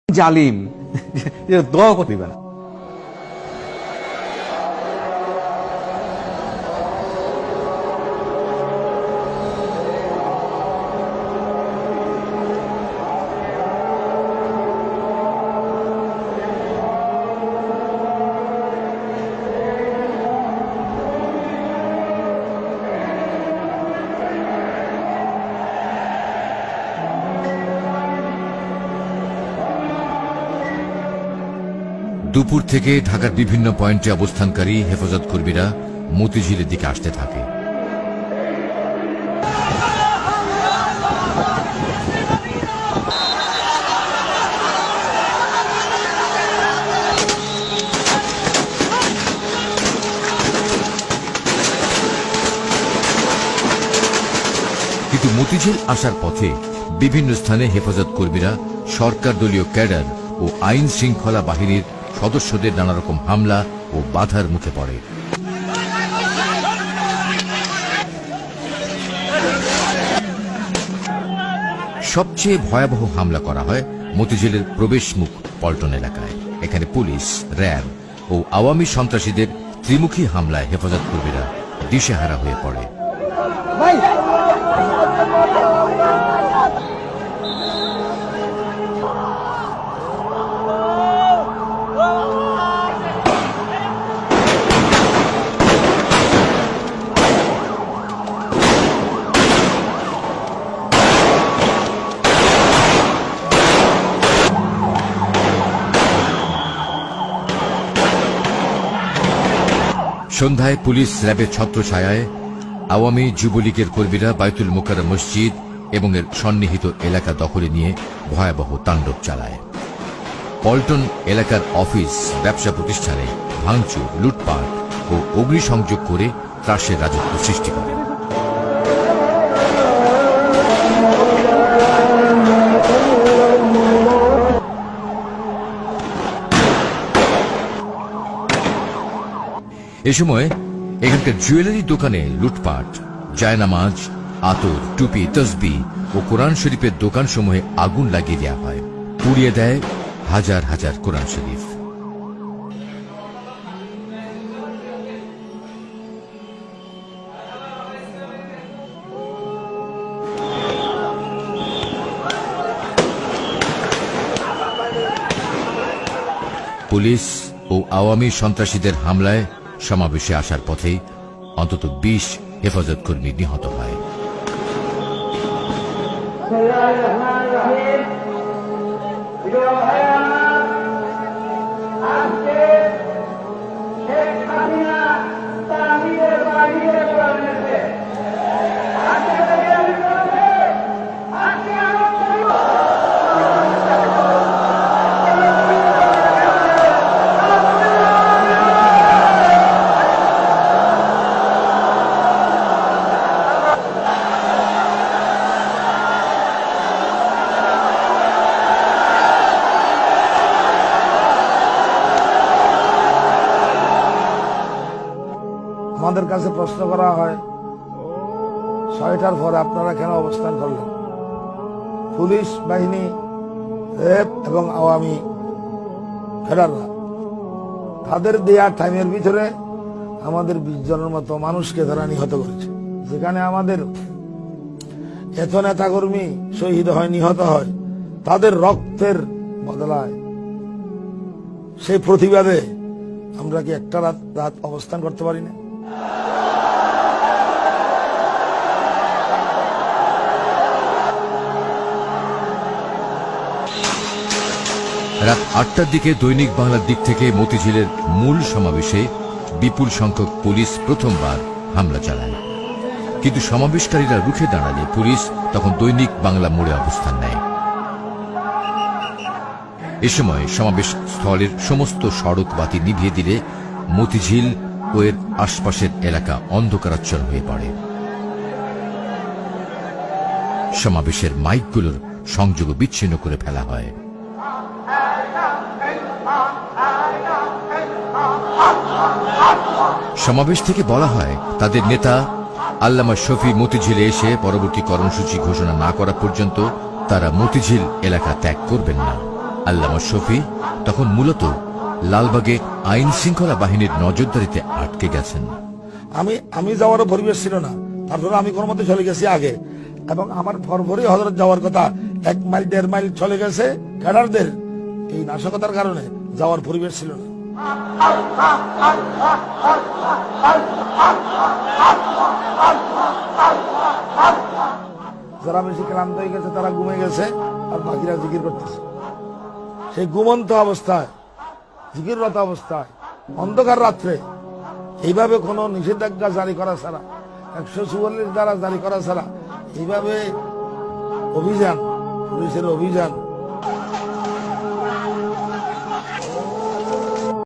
জালিম দোয়া করতে না। দুপুর থেকে ঢাকার বিভিন্ন পয়েন্টে অবস্থানকারী হেফাজত কর্মীরা মতিঝিলের দিকে আসতে থাকে। কিন্তু মতিঝিল আসার পথে বিভিন্ন স্থানে হেফাজত কর্মীরা সরকার দলীয় ক্যাডার ও আইন শৃঙ্খলা বাহিনীর সদস্যদের নানা রকম হামলা ও বাধার মুখে পড়ে। সবচেয়ে ভয়াবহ হামলা করা হয় মতিঝিলের প্রবেশ মুখ পল্টন এলাকায়। এখানে পুলিশ, র্যাব ও আওয়ামী সন্ত্রাসীদের ত্রিমুখী হামলায় হেফাজত কর্মীরা দিশেহারা হয়ে পড়ে। সন্ধ্যায় পুলিশ র্যাবের ছত্রছায়ায় আওয়ামী যুবলীগের কর্মীরা বায়তুল মোকাররম মসজিদ এবং এর সন্নিহিত এলাকা দখলে নিয়ে ভয়াবহ তাণ্ডব চালায়। পল্টন এলাকার অফিস, ব্যবসা প্রতিষ্ঠানে ভাঙচুর, লুটপাট ও অগ্নিসংযোগ করে ত্রাসের রাজত্ব সৃষ্টি করে। এ সময় এখানকার জুয়েলারি দোকানে লুটপাট, জায়নামাজ, আতর, টুপি, তসবিহ ও কোরআন শরীফের দোকানসমূহে আগুন লাগিয়ে দেওয়া হয়। পুড়িয়ে দেয় হাজার হাজার কোরআন শরীফ। পুলিশ ও আওয়ামী সন্ত্রাসীদের হামলায় সমাবেশে আসার পথেই অন্তত ২০ হেফাজত কর্মী নিহত হয়। আমাদের কাছে প্রশ্ন করা হয়, ৬টার পরে আপনারা কেন অবস্থান করলেন? পুলিশ বাহিনী, র্যাব এবং আওয়ামী ফেডাররা তাদের দেয়া টাইমের ভিতরে আমাদের ২০ জনের মতো মানুষকে তারা নিহত করেছে। যেখানে আমাদের এত নেতাকর্মী শহীদ হয়, নিহত হয়, তাদের রক্তের বদলায় সেই প্রতিবাদে আমরা কি একটা রাত অবস্থান করতে পারি না? রাত ৮টার দিকে দৈনিক বাংলার দিক থেকে মতিঝিলের মূল সমাবেশে বিপুল সংখ্যক পুলিশ প্রথমবার হামলা চালায়। কিন্তু সমাবেশকারীরা রুখে দাঁড়ালে পুলিশ তখন দৈনিক বাংলা মোড়ে অবস্থান নেয়। এ সময় সমাবেশ স্থলের সমস্ত সড়ক বাতি নিভিয়ে দিলে মতিঝিল ও এর আশপাশের এলাকা অন্ধকারাচ্ছন্ন হয়ে পড়ে। সমাবেশের মাইকগুলোর সংযোগ বিচ্ছিন্ন করে ফেলা হয়। সমাবেশ থেকে বলা হয়, তাদের নেতা আল্লামা শফি মতিঝিলে এসে পরবর্তী কর্মসূচি ঘোষণা না করা পর্যন্ত তারা মতিঝিল এলাকা ত্যাগ করবেন না। আল্লামা শফি তখন মূলত লালবাগে আইন শৃঙ্খলা বাহিনীর নজরদারিতে আটকে গেছেন। আমি যাওয়ারও পরিবেশ ছিল না, তারপরে আমি কোনো মতে চলে গেছি আগে, এবং আমার ফরফরি হজরত যাওয়ার কথা 1 মাইল 1.5 মাইল চলে গেছে। ক্যাডারদের এই নাশকতার কারণে যাওয়ার পরিবেশ ছিল না। যারা বেশি ক্লান্ত হয়ে গেছে তারা ঘুমে গেছে, আর বাকিরা জিকির করতেছে। সেই ঘুমন্ত অবস্থায়, জিকিররত অবস্থায়, অন্ধকার রাত্রে এইভাবে কোনো নিষেধাজ্ঞা জারি করা ছাড়া, 144 দ্বারা জারি করা ছাড়া এইভাবে অভিযান, পুলিশের অভিযান